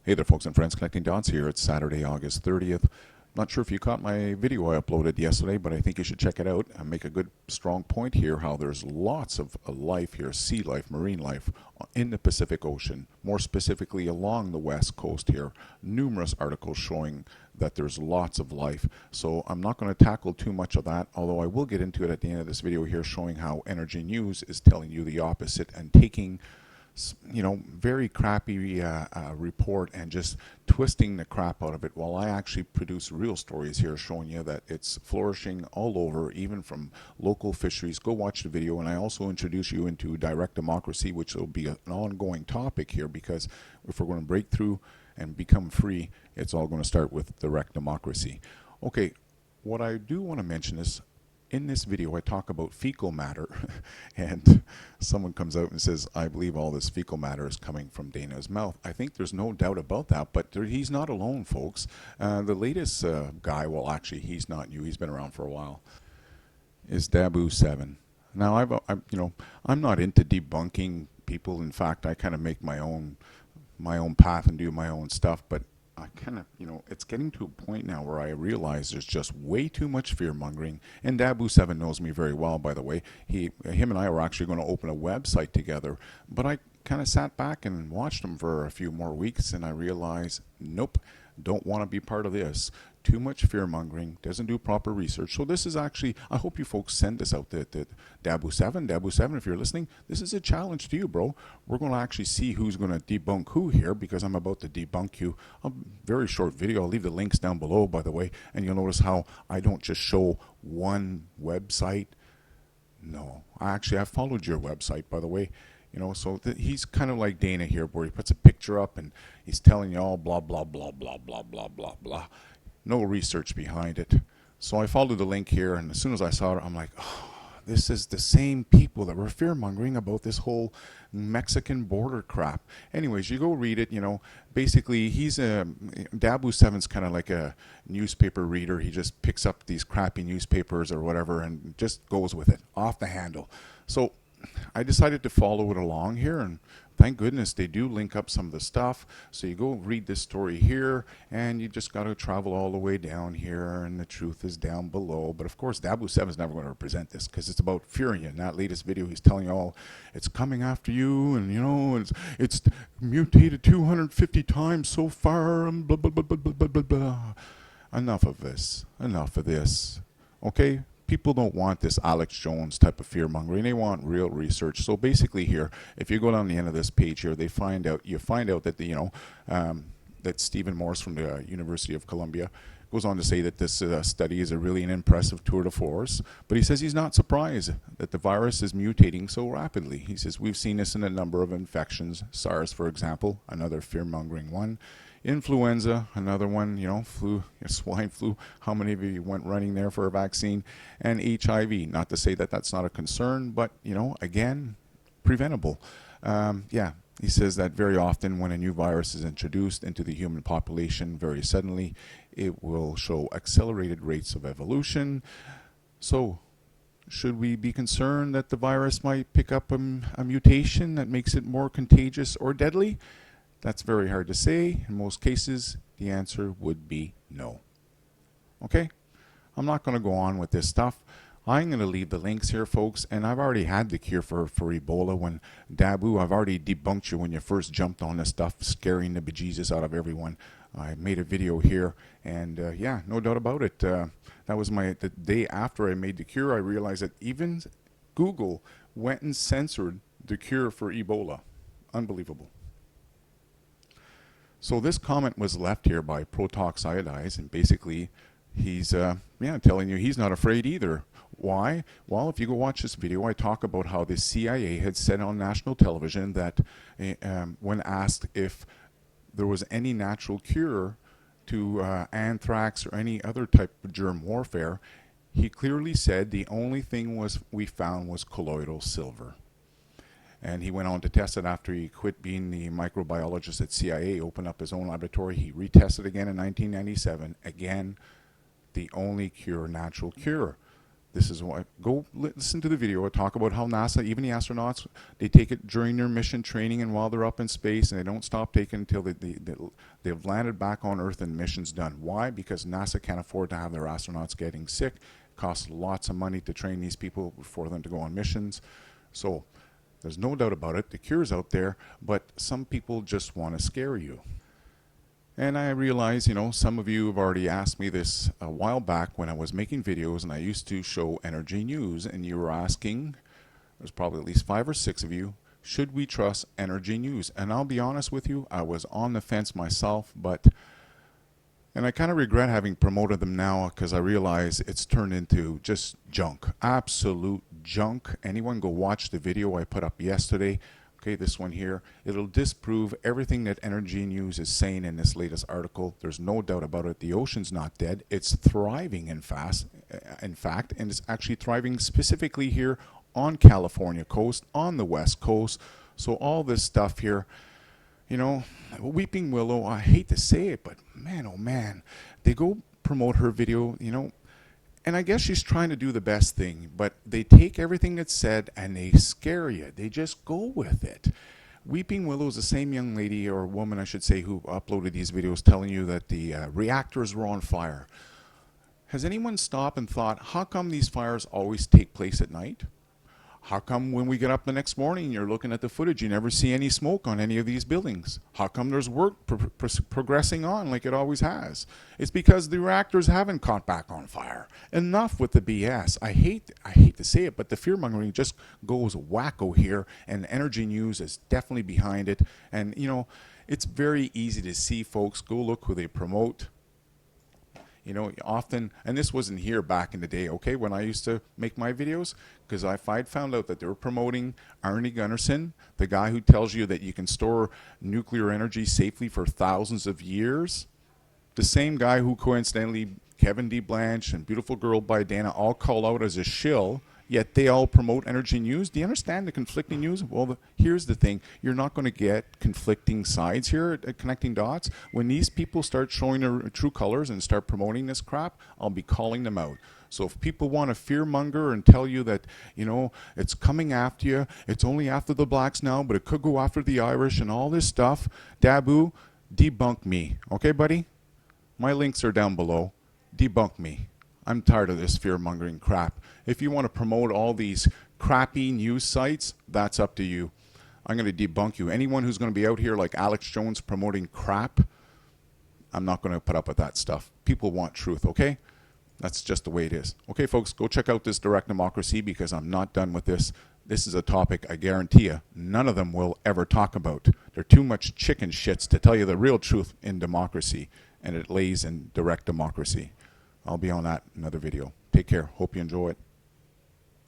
Hey there folks and friends, connecting dots here. It's Saturday, August 30th. Not sure if you caught my video I uploaded yesterday, but I think you should check it out and make a good strong point here how there's lots of life here, sea life, marine life in the Pacific Ocean, more specifically along the west coast here. Numerous articles showing that there's lots of life. So I'm not going to tackle too much of that, although I will get into it at the end of this video here, showing how Energy News is telling you the opposite and taking very crappy report and just twisting the crap out of it, while I actually produce real stories here showing you that it's flourishing all over, even from local fisheries. Go watch the video, and I also introduce you into direct democracy, which will be an ongoing topic here, because if we're going to break through and become free, it's all going to start with direct democracy. Okay, what I do want to mention is, in this video I talk about fecal matter and someone comes out and says, I believe all this fecal matter is coming from Dana's mouth. I think there's no doubt about that, but he's not alone, folks. The latest guy, well actually he's not new, he's been around for a while, is DAHBOO77. Now I'm not into debunking people. In fact, I kind of make my own path and do my own stuff, but I kind of, it's getting to a point now where I realize there's just way too much fear-mongering. And DAHBOO7 knows me very well, by the way. Him and I were actually going to open a website together, but I kind of sat back and watched him for a few more weeks, and I realized, nope, don't want to be part of this. Too much fear-mongering, doesn't do proper research. So this is actually, I hope you folks send this out to DAHBOO7, if you're listening. This is a challenge to you, bro. We're going to actually see who's going to debunk who here, because I'm about to debunk you. A very short video. I'll leave the links down below, by the way, and you'll notice how I don't just show one website. No, I've followed your website, by the way. So he's kind of like Dana here, where he puts a picture up and he's telling you all blah, blah, blah, blah, blah, blah, blah, blah. No research behind it. So I followed the link here, and as soon as I saw it, I'm like, oh, this is the same people that were fear-mongering about this whole Mexican border crap. Anyways, you go read it. Basically, DAHBOO7's kind of like a newspaper reader. He just picks up these crappy newspapers or whatever and just goes with it, off the handle. So I decided to follow it along here, and thank goodness they do link up some of the stuff. So you go read this story here, and you just got to travel all the way down here, and the truth is down below. But of course, DAHBOO7 is never going to represent this, because it's about fearing you. In that latest video, he's telling you all it's coming after you, and it's mutated 250 times so far, and blah blah blah blah blah blah blah. Enough of this. Enough of this. Okay. People don't want this Alex Jones type of fear-mongering. They want real research. So basically here, if you go down the end of this page here, you find out that that Stephen Morse from the University of Columbia goes on to say that this study is really an impressive tour de force. But he says he's not surprised that the virus is mutating so rapidly. He says we've seen this in a number of infections. SARS, for example, another fear-mongering one. Influenza, another one, swine flu. How many of you went running there for a vaccine? And HIV, not to say that that's not a concern, but, again, preventable. He says that very often when a new virus is introduced into the human population very suddenly, it will show accelerated rates of evolution. So, should we be concerned that the virus might pick up a mutation that makes it more contagious or deadly? That's very hard to say. In most cases, the answer would be no. Okay? I'm not going to go on with this stuff. I'm going to leave the links here, folks, and I've already had the cure for Ebola. When DAHBOO, I've already debunked you when you first jumped on this stuff, scaring the bejesus out of everyone. I made a video here, and yeah, no doubt about it. That was the day after I made the cure. I realized that even Google went and censored the cure for Ebola. Unbelievable. So this comment was left here by Protox Iodize, and basically he's telling you he's not afraid either. Why? Well, if you go watch this video, I talk about how the CIA had said on national television that when asked if there was any natural cure to anthrax or any other type of germ warfare, he clearly said the only thing we found was colloidal silver. And he went on to test it after he quit being the microbiologist at CIA, opened up his own laboratory. He retested again in 1997. Again, the only natural cure. This is why. Go listen to the video. I talk about how NASA, even the astronauts, they take it during their mission training and while they're up in space, and they don't stop taking it until they've landed back on Earth and mission's done. Why? Because NASA can't afford to have their astronauts getting sick. It costs lots of money to train these people for them to go on missions. So there's no doubt about it. The cure's out there, but some people just want to scare you. And I realize, you know, some of you have already asked me this a while back when I was making videos and I used to show energy news, and you were asking, there's probably at least 5 or 6 of you, should we trust energy news? And I'll be honest with you, I was on the fence myself, and I kind of regret having promoted them now because I realize it's turned into just junk, absolute junk. Anyone go watch the video I put up yesterday. Okay, this one here, it'll disprove everything that Energy News is saying in this latest article. There's no doubt about it. The ocean's not dead. It's thriving, in fact, and it's actually thriving specifically here on California coast, on the West Coast. So all this stuff here, you know, Weeping Willow, I hate to say it, but man, oh man, they go promote her video, you know, and I guess she's trying to do the best thing, but they take everything that's said and they scare you. They just go with it. Weeping Willow is the same young lady, or woman I should say, who uploaded these videos telling you that the reactors were on fire. Has anyone stopped and thought, how come these fires always take place at night? How come when we get up the next morning, you're looking at the footage, you never see any smoke on any of these buildings? How come there's work progressing on like it always has? It's because the reactors haven't caught back on fire. Enough with the BS. I hate to say it, but the fear-mongering just goes wacko here, and Energy News is definitely behind it. And, you know, it's very easy to see, folks. Go look who they promote. You know, often, and this wasn't here back in the day, okay, when I used to make my videos, because if I'd found out that they were promoting Arnie Gunnarsson, the guy who tells you that you can store nuclear energy safely for thousands of years, the same guy who coincidentally Kevin D. Blanche and Beautiful Girl by Dana all call out as a shill, yet they all promote Energy News. Do you understand the conflicting news? Well, here's the thing. You're not going to get conflicting sides here at Connecting Dots. When these people start showing their true colors and start promoting this crap, I'll be calling them out. So if people want to fearmonger and tell you that, you know, it's coming after you, it's only after the blacks now, but it could go after the Irish and all this stuff, Dabu, debunk me. Okay, buddy? My links are down below. Debunk me. I'm tired of this fear-mongering crap. If you want to promote all these crappy news sites, that's up to you. I'm going to debunk you. Anyone who's going to be out here like Alex Jones promoting crap, I'm not going to put up with that stuff. People want truth, okay? That's just the way it is. Okay, folks, go check out this direct democracy because I'm not done with this. This is a topic I guarantee you none of them will ever talk about. They're too much chicken shits to tell you the real truth in democracy, and it lays in direct democracy. I'll be on that in another video. Take care. Hope you enjoy it.